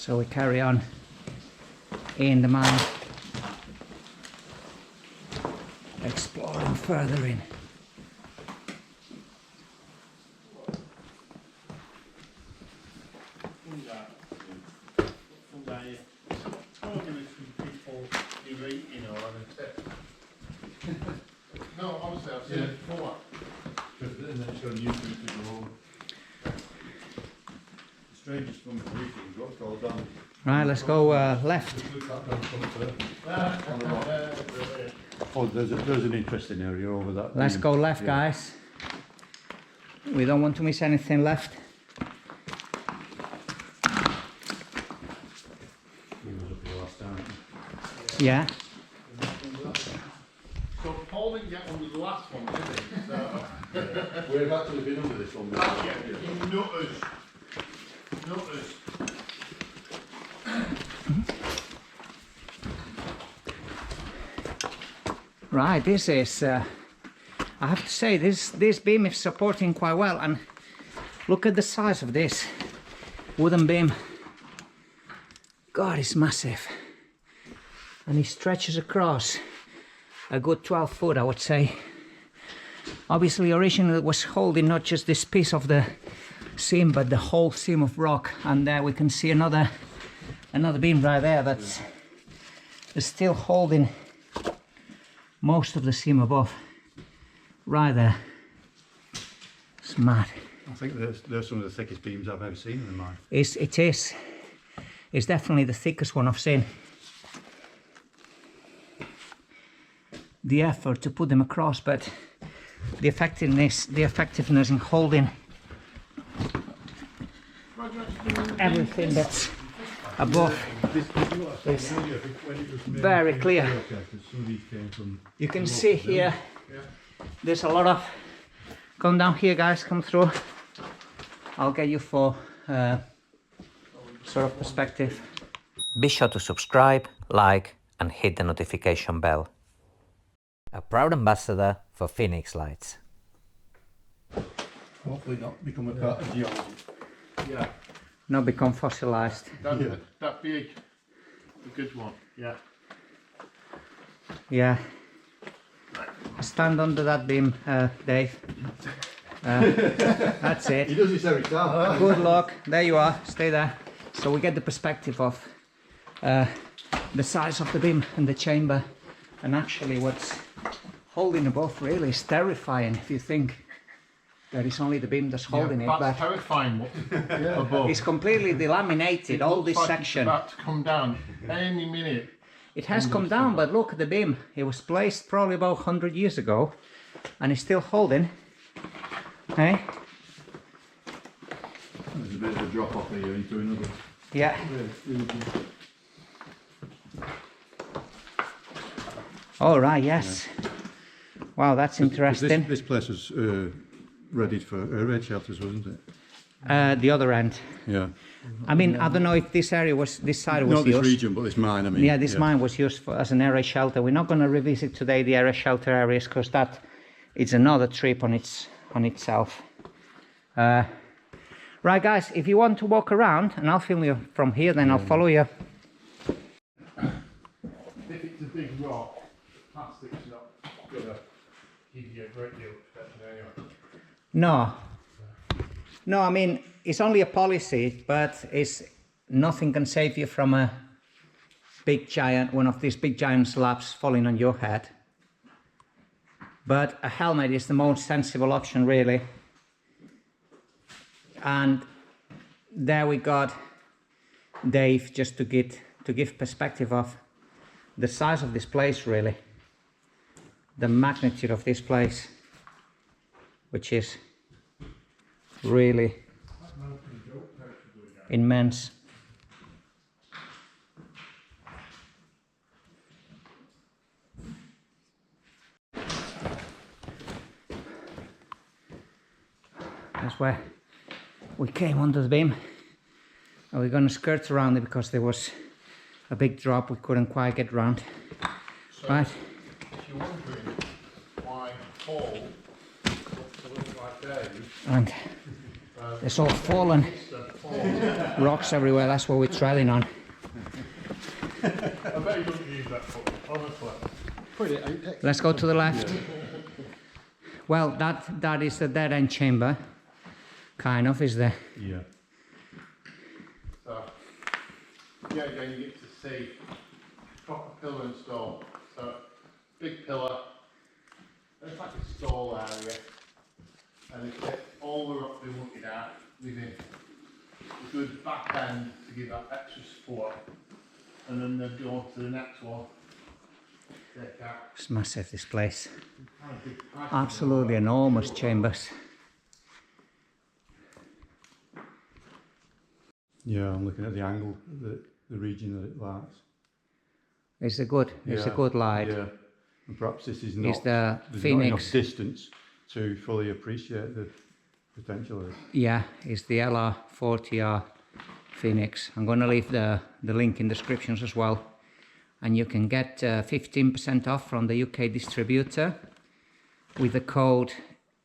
So we carry on in the mine, exploring further in. No, honestly, I've seen it before. And then it's on YouTube to go over. The strangest from the briefing, what's called down. Right, let's go left. Oh, there's an interesting area over that. Let's go left, guys. We don't want to miss anything left. He was up here last time. Yeah. So Paul didn't get under the last one, did he? So we've actually been under this one. In nutters. Nutters. Right, this is, I have to say, this beam is supporting quite well, and look at the size of this wooden beam. God, it's massive. And it stretches across a good 12 foot, I would say. Obviously, originally it was holding not just this piece of the seam, but the whole seam of rock. And there we can see another beam right there that's still holding most of the seam above. Right there. It's mad. I think they're some of the thickest beams I've ever seen in the mine. It is. It's definitely the thickest one I've seen. The effort to put them across, but the effectiveness in holding everything that's above is very clear. You can see here there's a lot of, come down here guys, come through, I'll get you for sort of perspective. Be sure to subscribe, like and hit the notification bell. A proud ambassador for Fenix lights. Hopefully not become a part of geology. Yeah. Not become fossilized. That big, a good one. Yeah. Yeah. Stand under that beam, Dave. That's it. He does this every time. Good luck. There you are. Stay there. So we get the perspective of the size of the beam and the chamber, and actually what's holding above really is terrifying if you think that it's only the beam that's holding it. That's terrifying. Above. It's completely delaminated, all this like section. It's about to come down any minute. It has come down, but look at the beam. It was placed probably about 100 years ago, and it's still holding. Hey? There's a bit of a drop off here into another. Yeah. All right. Yes. Yeah. Wow, that's interesting. This place was readied for rain shelters, wasn't it? The other end. Yeah. I mean, I don't know if this area was, this side was not used. Not this region, but this mine, I mean. Yeah, this mine was used as an area shelter. We're not going to revisit today the area shelter areas because that is another trip on itself. Right, guys, if you want to walk around, and I'll film you from here, then I'll follow you. If it's a big rock, plastic's not going to give you a great deal of protection anyway. No, I mean, it's only a policy, but nothing can save you from a big giant, one of these big giant slabs falling on your head. But a helmet is the most sensible option, really. And there we got Dave, just to give perspective of the size of this place, really. The magnitude of this place, which is really immense. That's where we came under the beam, and we're going to skirt around it because there was a big drop we couldn't quite get round. So, right. If you're wondering why Paul looks a little like Dave, and There's all fallen rocks everywhere, that's what we're treading on. I bet you don't use that foot, honestly. Put it out. Let's go to the left. Well, that is the dead end chamber, kind of, is there? Yeah. So, yeah, again you get to see proper pillar and stall. So, big pillar, it's like a stall area, and it's all the rock being looking at, leaving a good back end to give that extra support, and then they'll go on to the next one. It's massive, this place. Absolutely enormous chambers. Yeah, I'm looking at the angle, the region that it lights. It's a good light. Yeah, and perhaps this is not, Is the there's Fenix, not enough distance to fully appreciate the potential of it. Yeah, it's the LR40R Fenix. I'm going to leave the link in descriptions as well. And you can get 15% off from the UK distributor with the code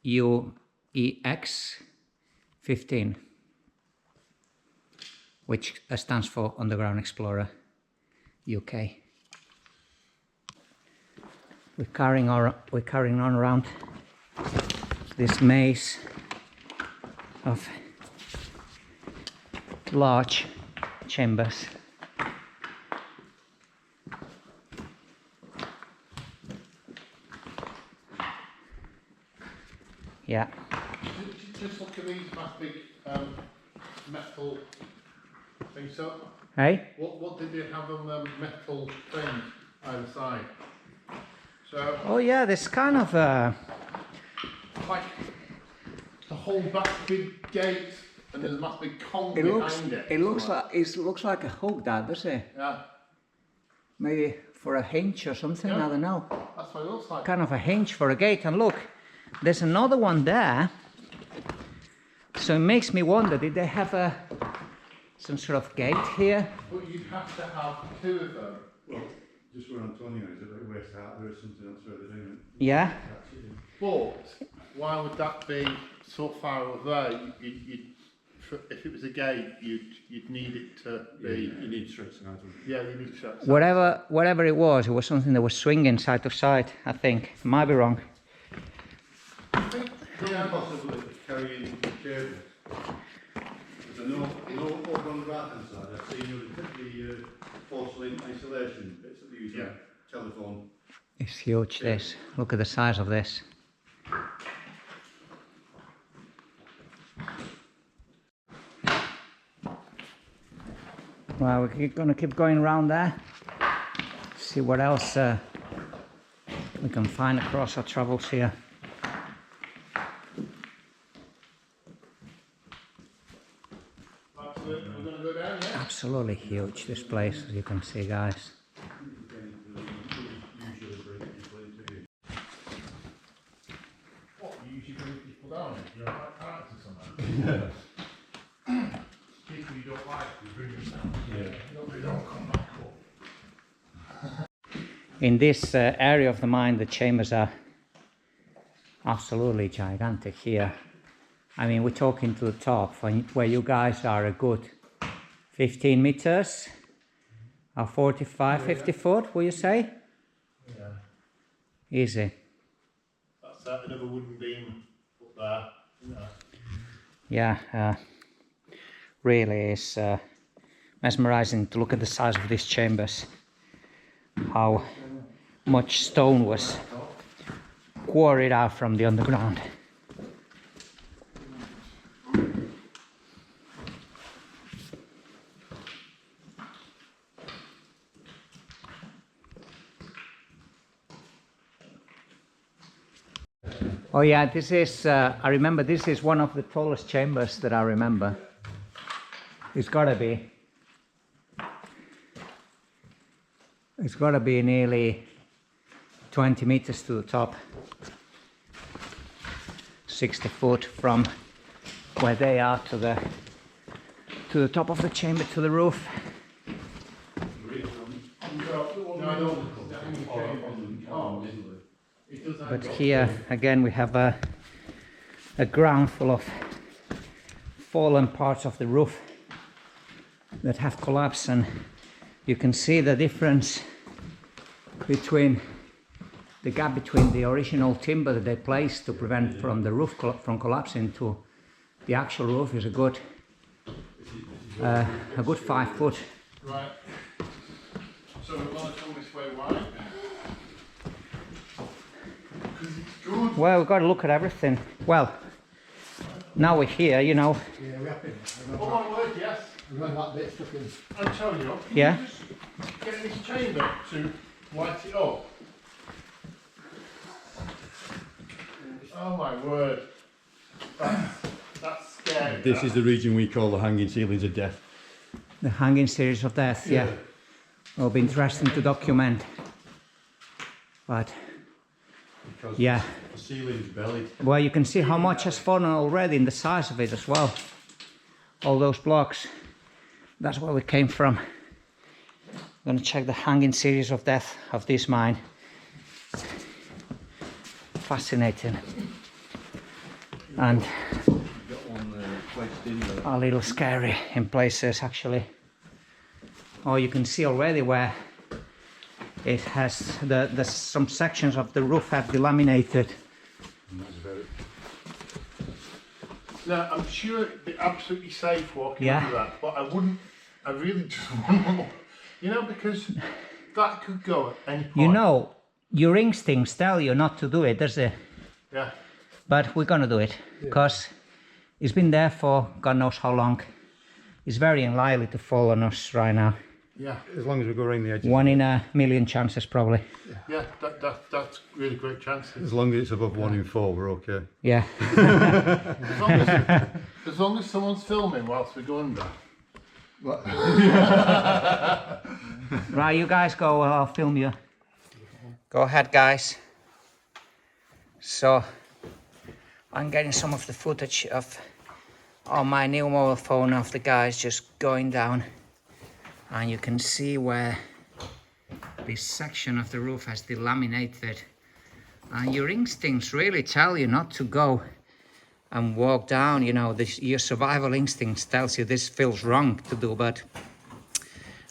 UEX15, which stands for Underground Explorer UK. We're carrying on around this maze of large chambers. Yeah. Just look at these big metal things. So, Hey? what did they have on the metal things either side? So, Oh yeah, there's kind of like the whole back big gate, and there's a massive big con behind it. It looks like a hook, that does it? Yeah. Maybe for a hinge or something. Yeah. I don't know. That's what it looks like. Kind of a hinge for a gate, and look, there's another one there. So it makes me wonder, did they have some sort of gate here? But you'd have to have two of them. Well, just where Antonio is, at the west out, there is something else where they're doing it. Yeah. But why would that be so far away? If it was a gate, you'd need it to be. You need stretch sides. Yeah, you need stretch. Whatever it was something that was swinging side to side, I think. Might be wrong. Yeah, possibly carrying cables. There's no over on the right hand side. I've seen you put the porcelain isolation bits that they use on telephone. It's huge, this. Look at the size of this. Well, we're gonna keep going around there. See what else we can find across our travels here. We're going to go down, yeah? Absolutely huge, this place, as you can see, guys. What, you usually bring people down? You're like parents or something? Yeah. People you don't like, you bring them down. Yeah. They don't come back up. In this area of the mine, the chambers are absolutely gigantic here. I mean, we're talking to the top, where you guys are a good 15 meters, or 45, 50 foot, will you say? Yeah. Easy. That's another wooden beam up there. Yeah, really is mesmerizing to look at the size of these chambers. How much stone was quarried out from the underground. Oh yeah, this is, I remember this is one of the tallest chambers that I remember. It's gotta be. It's gotta be nearly 20 meters to the top. 60 foot from where they are to the top of the chamber, to the roof. But here again we have a ground full of fallen parts of the roof that have collapsed, and you can see the difference between the gap between the original timber that they placed to prevent from the roof from collapsing to the actual roof is a good 5 foot. Right. So we want to come this way wide. Because it's good. Well, we've got to look at everything. Well, now we're here, you know. Yeah, we're happy. Oh my word, yes. We've got that bit stuck in. I'm telling you. Yeah. Can you just get this chamber to white it up? Oh my word. That's scary. This is the region we call the hanging ceilings of death. The hanging series of death, yeah. It'll be interesting to document. But, Because yeah. the ceiling's bellied. Well, you can see how much has fallen already in the size of it as well. All those blocks. That's where we came from. I'm gonna check the hanging series of death of this mine. Fascinating. And Got one placed in there. a little scary in places actually. Oh, you can see already where it has some sections of the roof have delaminated. Now, I'm sure it'd be absolutely safe walking Yeah. under that, but I really just wouldn't, you know, because that could go at any point. You know, your instincts tell you not to do it, does it? Yeah. But we're gonna do it because it's been there for God knows how long. It's very unlikely to fall on us right now. Yeah. As long as we go around the edge. 1 in a million chances probably. Yeah, that's really great chances. As long as it's above 1 in 4, we're okay. Yeah. As long as someone's filming whilst we go under. Right, you guys go, I'll film you. Go ahead, guys. So, I'm getting some of the footage on my new mobile phone of the guys just going down. And you can see where this section of the roof has delaminated. And your instincts really tell you not to go and walk down, you know, your survival instincts tells you this feels wrong to do, but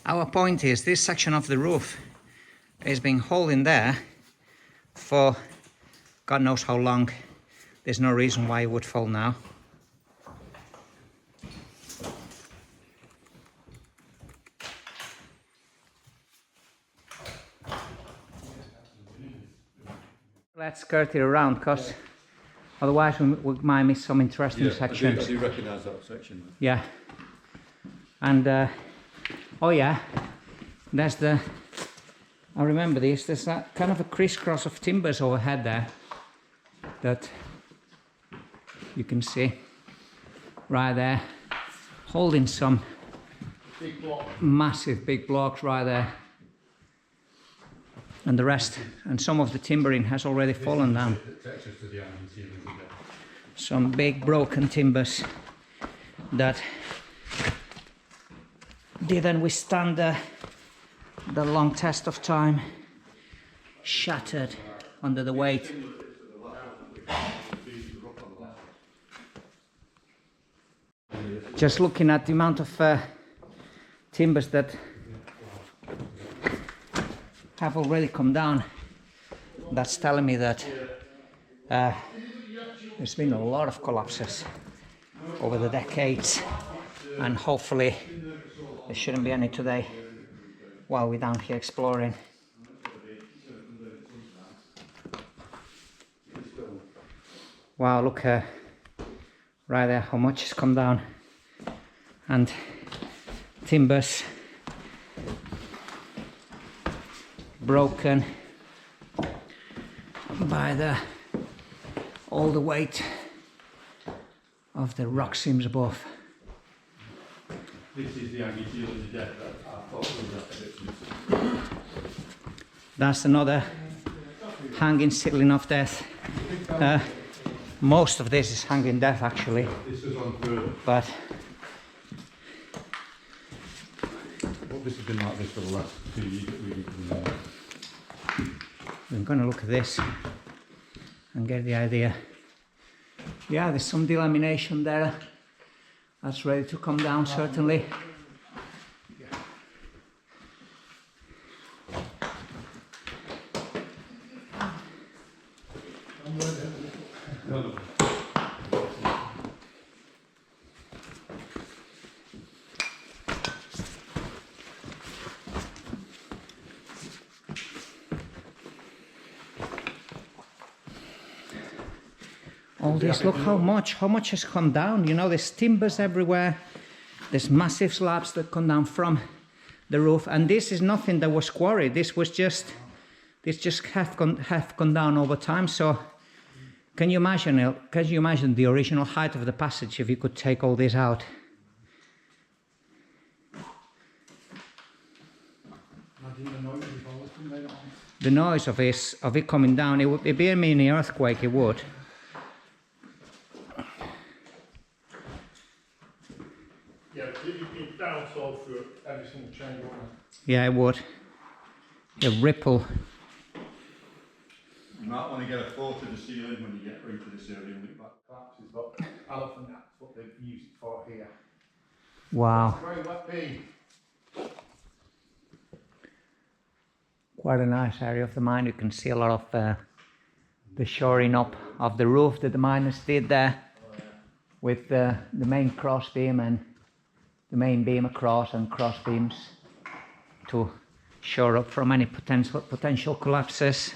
our point is this section of the roof has been holding there for God knows how long. There's no reason why it would fall now. Let's skirt it around, because otherwise we might miss some interesting sections. I do recognise that section. Yeah. And, oh yeah, there's I remember this, there's that kind of a crisscross of timbers overhead there that you can see right there, holding some Big block. massive big blocks right there. And the rest, and some of the timbering has already fallen down. Some big broken timbers that didn't withstand the long test of time, shattered under the weight. Just looking at the amount of timbers that have already come down, that's telling me that there's been a lot of collapses over the decades, and hopefully there shouldn't be any today while we're down here exploring. Wow, look right there how much has come down, and timbers broken by all the weight of the rock seams above. This is the hanging ceiling of death that I thought was that. That's another hanging ceiling of death. Most of this is hanging death actually, This was on further. but Well, this has been like this for the last 2 years that we've been there. I'm going to look at this and get the idea. Yeah, there's some delamination there That's ready to come down, certainly. All this, look how much has come down. You know, there's timbers everywhere. There's massive slabs that come down from the roof, and this is nothing that was quarried. This just have gone down over time. So can you imagine it? Can you imagine the original height of the passage if you could take all this out? The noise of it coming down, it'd be a mini earthquake, it would. Yeah, it down all through every single chamber. Yeah, it would. A ripple. You might want to get a photo of the ceiling when you get into this area and look back. Collapses, but I don't think that's what they've used it for here. Wow. Very wet beam. Quite a nice area of the mine. You can see a lot of the shoring up of the roof that the miners did there, with the main cross beam and the main beam across and cross beams to shore up from any potential collapses.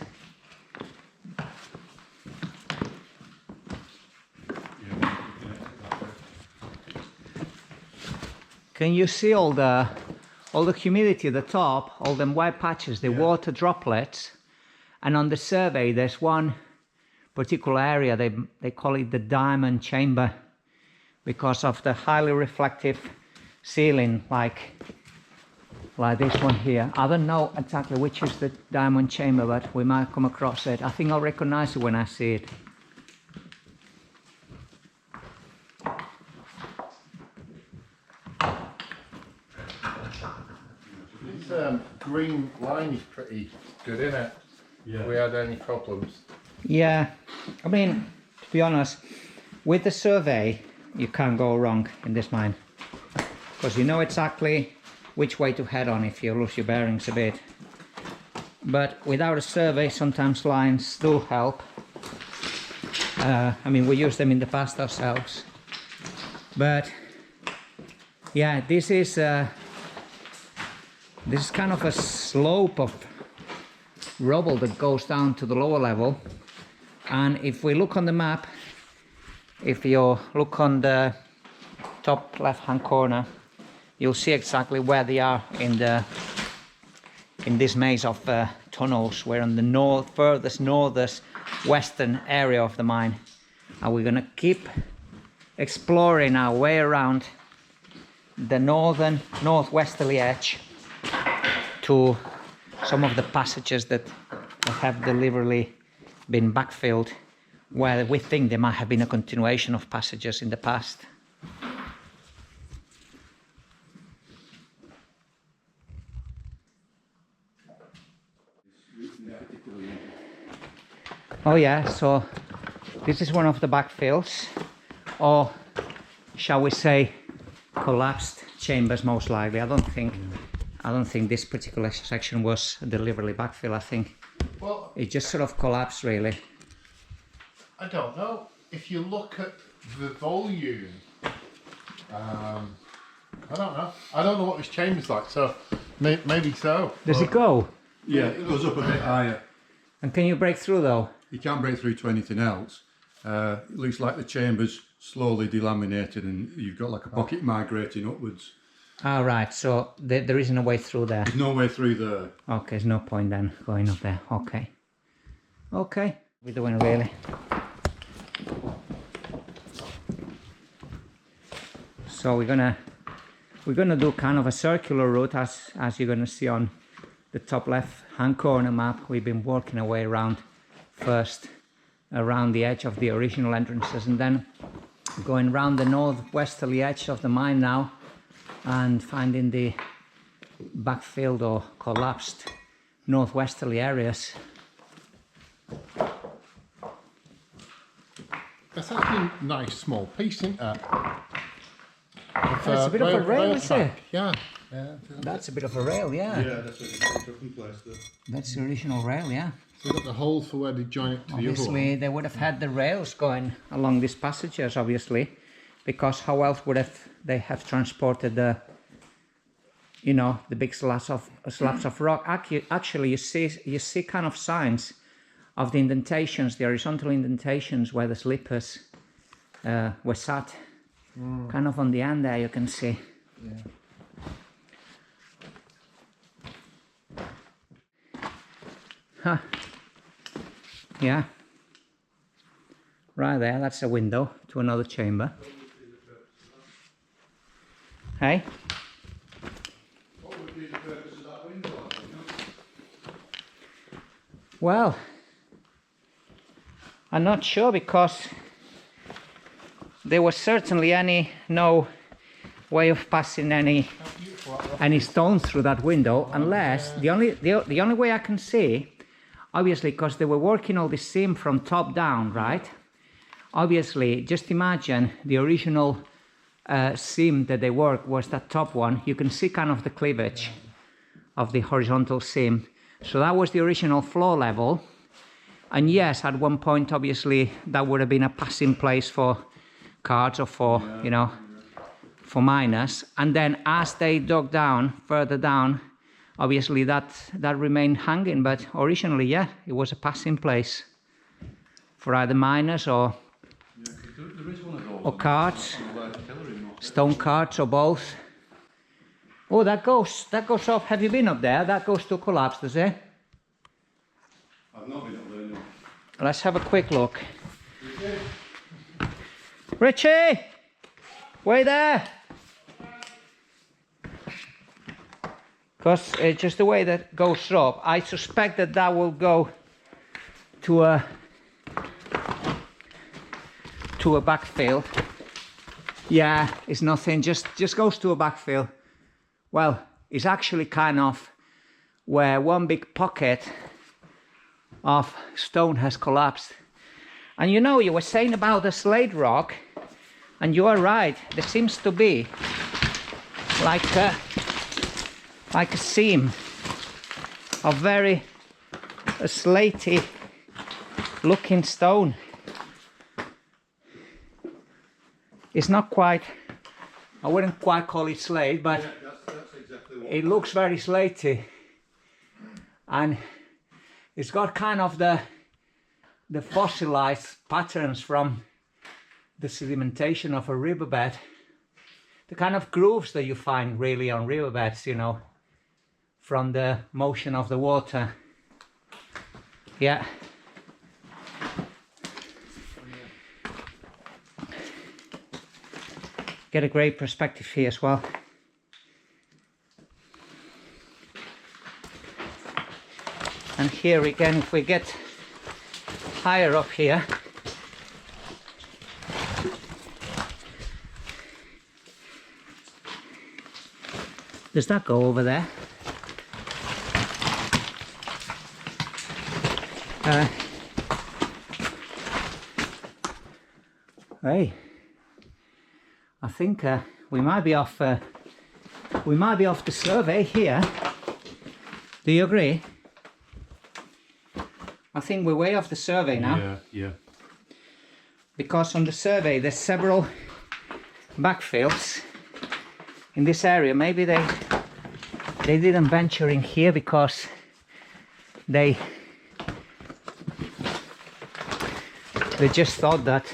Can you see all the humidity at the top, all them white patches, the water droplets? And on the survey there's one particular area, they call it the diamond chamber, because of the highly reflective ceiling, like this one here. I don't know exactly which is the diamond chamber, but we might come across it. I think I'll recognize it when I see it. This green line is pretty good, isn't it? Yeah. Have we had any problems? Yeah, I mean, to be honest, with the survey you can't go wrong in this mine, because you know exactly which way to head on if you lose your bearings a bit. But without a survey, sometimes lines do help. I mean, we used them in the past ourselves. But yeah, this is kind of a slope of rubble that goes down to the lower level. And if we look on the map, if you look on the top left-hand corner, you'll see exactly where they are in this maze of tunnels. We're in the furthest western area of the mine, and we're gonna keep exploring our way around the northwesterly edge to some of the passages that have deliberately been backfilled, where we think there might have been a continuation of passages in the past. Oh yeah, so this is one of the backfills, or shall we say collapsed chambers, most likely. I don't think this particular section was deliberately backfill. I think it just sort of collapsed, really. I don't know. If you look at the volume, I don't know. I don't know what this chamber's like, so maybe so. Does it go? Yeah, it goes up a bit higher. And can you break through though? You can't break through to anything else. It looks like the chamber's slowly delaminated and you've got like a pocket migrating upwards. Ah, right, so there isn't a way through there. There's no way through there. Okay, there's no point then going up there. Okay. Okay, we're doing really. So we're gonna do kind of a circular route, as you're gonna see on the top left hand corner map. We've been working our way around first around the edge of the original entrances, and then going around the northwesterly edge of the mine now and finding the backfilled or collapsed northwesterly areas. That's actually a nice small piece, isn't it? That's a bit of a rail, is it? Yeah. That's a bit of a rail, yeah. Yeah, that's what it's took in place there. That's the original rail, yeah. So we've got the holes for where they join it to the other one. Obviously, they would have had the rails going along these passages, obviously, because how else would they have transported the, you know, the big slabs of rock? Actually, you see kind of signs of the indentations, the horizontal indentations where the slippers were sat, kind of on the end there. You can see. Yeah. Huh. Yeah. Right there, that's a window to another chamber. Hey? What would be the purpose of that window? Well, I'm not sure, because there was certainly no way of passing any stone through that window, unless the only way I can see, obviously, because they were working all this seam from top down, right? Obviously, just imagine the original seam that they worked was that top one. You can see kind of the cleavage of the horizontal seam. So that was the original floor level. And yes, at one point, obviously, that would have been a passing place for carts or for, you know, for miners. And then as they dug down, further down, obviously that remained hanging. But originally, yeah, it was a passing place for either miners or carts, stone carts, or both. Oh, that goes up. Have you been up there? That goes to collapse, does it? I've not been up there, no. Let's have a quick look. Richie! Way there! Because it's just the way that goes up. I suspect that will go to a backfill. Yeah, it's nothing, just goes to a backfill. Well, it's actually kind of where one big pocket of stone has collapsed. And you know, you were saying about the slate rock, and you are right, there seems to be like a seam of very slatey looking stone. It's not quite, I wouldn't quite call it slate, but Yeah, that's exactly what it looks very slatey. And it's got kind of the fossilized patterns from the sedimentation of a riverbed. The kind of grooves that you find really on riverbeds, you know, from the motion of the water. Yeah. Get a great perspective here as well. And here again, if we get higher up here, does that go over there? Hey, I think we might be off. We might be off the survey here. Do you agree? I think we're way off the survey now. Yeah, yeah. Because on the survey there's several backfills in this area. Maybe they didn't venture in here because they just thought that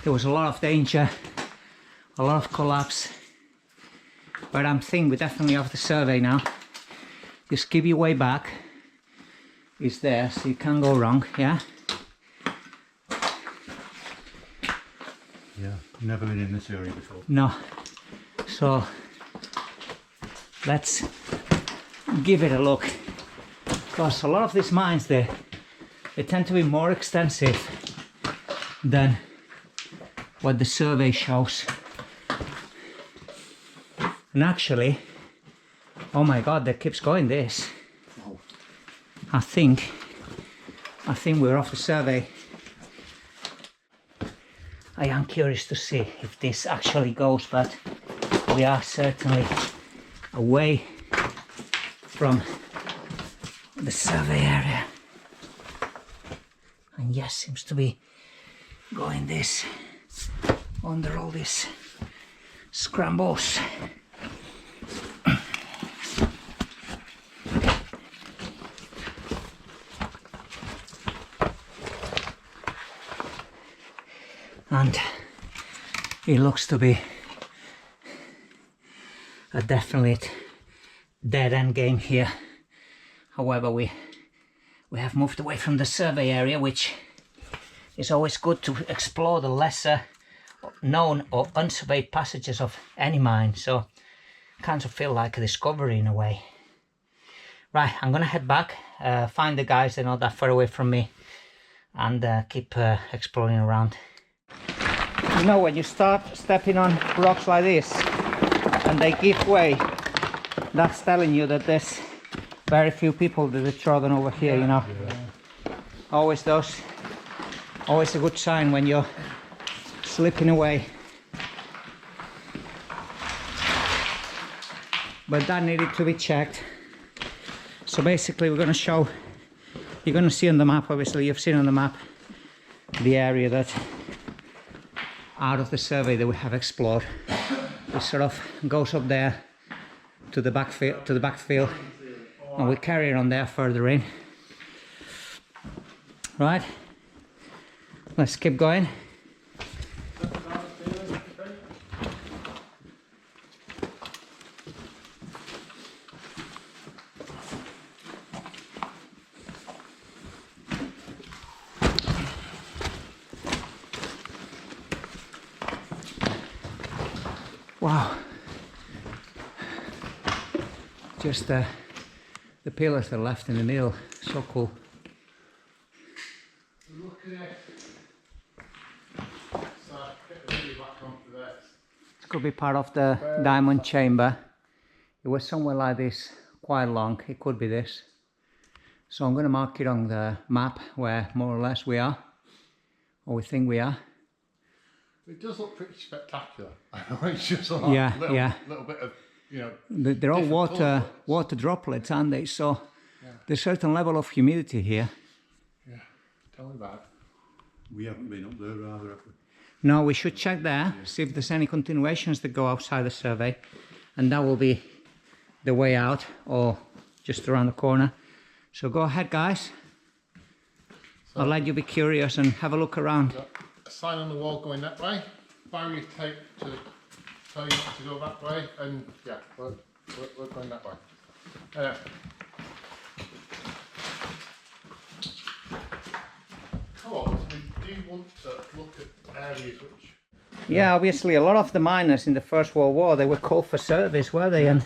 there was a lot of danger, a lot of collapse. But I'm thinking we're definitely off the survey now. Just keep your way back. It's there, so you can't go wrong, yeah? Yeah, never been in this area before. No. So let's give it a look. Because a lot of these mines, they tend to be more extensive than what the survey shows. And actually, oh my god, that keeps going this. Oh. I think we're off the survey. I am curious to see if this actually goes, but we are certainly away from the survey area. And yes, seems to be going this under all these scrambles. And it looks to be a definite dead end game here. However, we have moved away from the survey area, which is always good to explore the lesser known or unsurveyed passages of any mine. So kind of feel like a discovery in a way. Right, I'm gonna head back, find the guys, they're not that far away from me, and keep exploring around. You know, when you start stepping on rocks like this and they give way, that's telling you that there's very few people that are trodden over here, you know. Always those, always a good sign when you're slipping away. But that needed to be checked. So basically we're going to show, you're going to see on the map, obviously you've seen on the map the area that out of the survey that we have explored. It sort of goes up there to the backfield, and we carry it on there further in. Right, let's keep going. Wow, just the pillars that are left in the middle, so cool. Look at it. So get the video back onto this. This could be part of the diamond chamber. It was somewhere like this, quite long. It could be this. So I'm going to mark it on the map where more or less we are, or we think we are. It does look pretty spectacular. I know it's just a little bit of, you know. They're all water droplets, aren't they? So there's a certain level of humidity here. Yeah, tell me about it. We haven't been up there rather, have we? No, we should check there, see if there's any continuations that go outside the survey, and that will be the way out, or just around the corner. So go ahead, guys. So, I'll let you be curious and have a look around. A sign on the wall going that way, barrier tape to tell you not to go that way, and yeah, we're going that way. Come on, we do want to look at areas which... Yeah, obviously a lot of the miners in the First World War, they were called for service, were they? And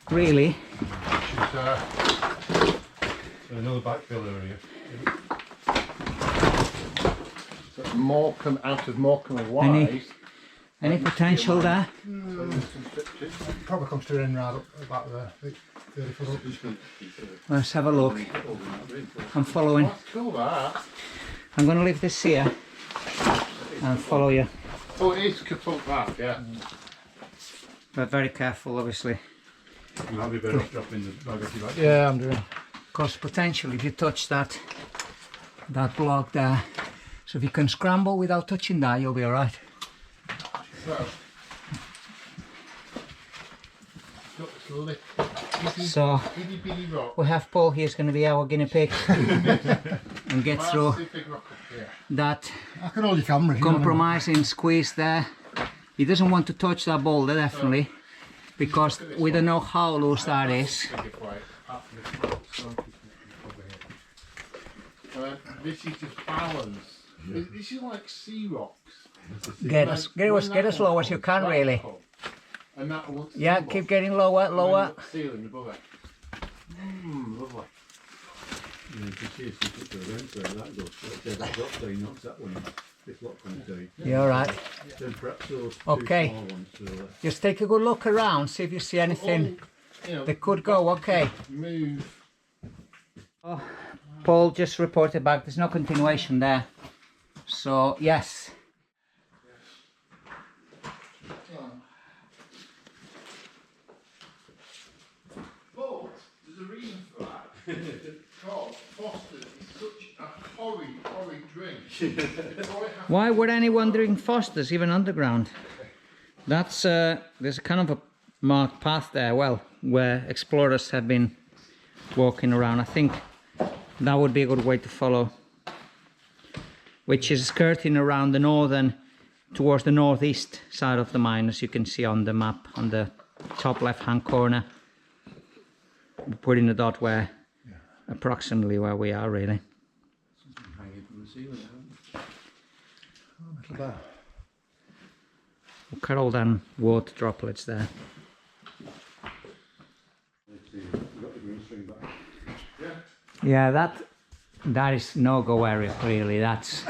really... Another backfill area. So Morecambe, out of Morecambe and Wise. Any potential there? Probably comes to an end right up about there. 30 foot up. Let's have a look. I'm following. That's cool, that. I'm going to leave this here and follow you. Oh, it is kaput that, yeah. But very careful, obviously. You might be better off dropping the bag off your back. Yeah, I'm doing. Because potentially if you touch that block there, so if you can scramble without touching that, you'll be alright. So we have Paul here, is going to be our guinea pig and get through that compromising squeeze there. He doesn't want to touch that boulder, definitely, because we don't know how loose that is. This is just balance. This is like sea rocks. Get as low as you can, really. Yeah, keep getting lower, lower. Ceiling above it. Lovely. You can see if you put the rent where that goes. That drop down knocks that one off. This lot comes down. You're alright. Then perhaps those okay. two small ones. Just take a good look around, see if you see anything that could go. Okay. Move. Oh, Paul just reported back, there's no continuation there. So, yes. God, Foster's is such a horrid drink. Why would anyone drink Foster's even underground? That's there's a kind of a marked path there, well, where explorers have been walking around. I think that would be a good way to follow, which is skirting around the northern, towards the northeast side of the mine, as you can see on the map on the top left hand corner. We're putting a dot where approximately where we are really. Hanging from the ceiling, Look at that. Look at all them water droplets there. Let's see, we've got the green string back. Yeah, that is no-go area clearly. That's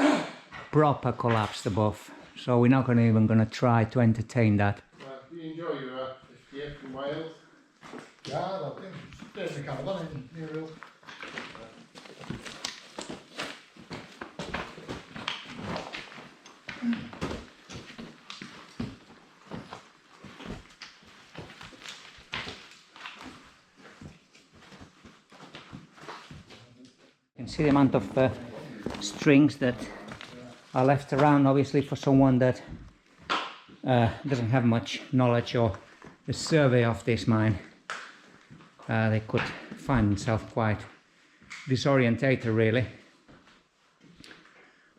proper collapsed above. So we're not even going to try to entertain that. Do you enjoy your 50th in Wales? Ja, dat is de Canada in Newville. You can see the amount of strings that are left around, obviously for someone that doesn't have much knowledge or a survey of this mine. They could find themselves quite disorientated really.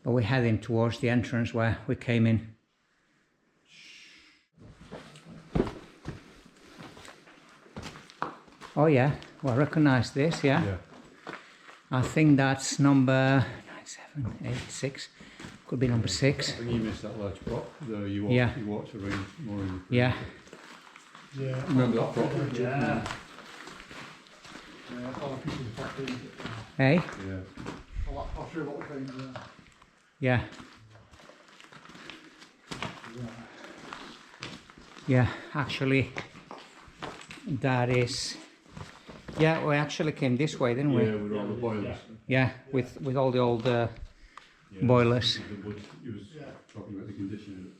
But we're heading towards the entrance where we came in. Oh yeah, well I recognise this, yeah. I think that's number 9786. Could be number 6. I think you missed that large prop, though you walked around more in the Yeah. Yeah. Remember that prop? Yeah. Yeah, all the pieces of pottery. Hey? Yeah. All that pottery, what we found there. Yeah. Yeah, actually, that is... Yeah, we actually came this way, didn't we? Yeah, with all the boilers. Yeah, with all the old boilers. The wood, he was talking about the condition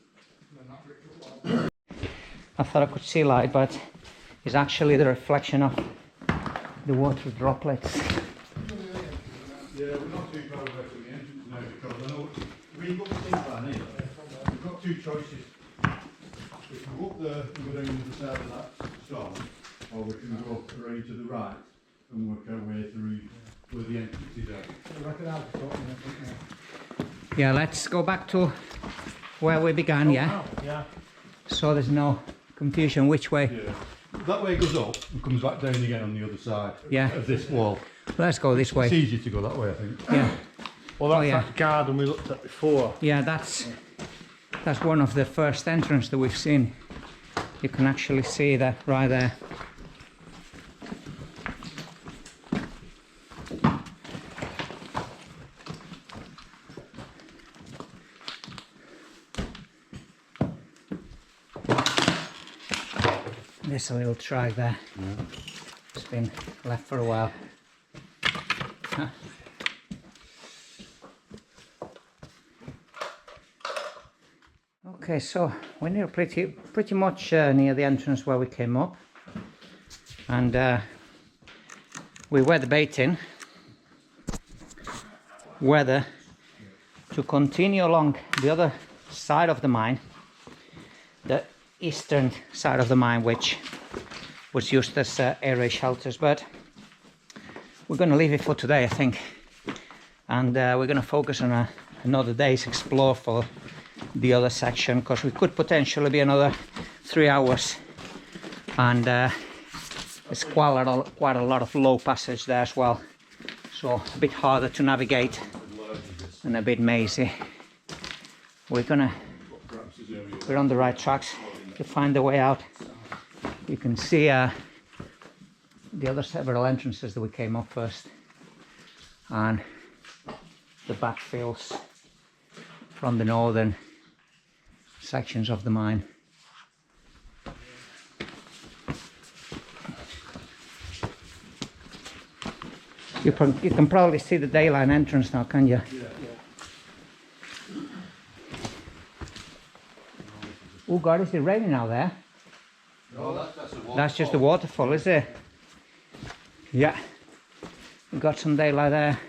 I thought I could see light, but it's actually the reflection of the water droplets. Yeah, we're not too far away from the entrance now, because I know we've got the thing plan here. We've got two choices. We can go up there and go down to the side of that storm, or we can go around to the right and work our way through where the entrance is at. I reckon I'll be talking about Yeah, let's go back to where we began, yeah? Yeah. So there's no confusion which way. Yeah. That way it goes up and comes back down again on the other side of this wall. Let's go this It's way. easier to go that way, I think. Yeah, Well, that's yeah. that garden we looked at before. yeah, that's one of the first entrance that we've seen. You can actually see that right there. There's a little track there. It's been left for a while. Huh. Okay, so we're near pretty much near the entrance where we came up, and we were debating whether to continue along the other side of the mine, the eastern side of the mine, which was used as area shelters, but we're going to leave it for today, I think, and we're going to focus on another day's explore for the other section, because we could potentially be another 3 hours, and there's quite a lot of low passage there as well, so a bit harder to navigate and a bit mazy. We're on the right tracks to find the way out. You can see the other several entrances that we came up first, and the backfills from the northern sections of the mine. You can probably see the dayline entrance now, can you? Yeah. Oh God, is it raining out there? No, that's a waterfall. That's just the waterfall, is it? Yeah. We've got some daylight there.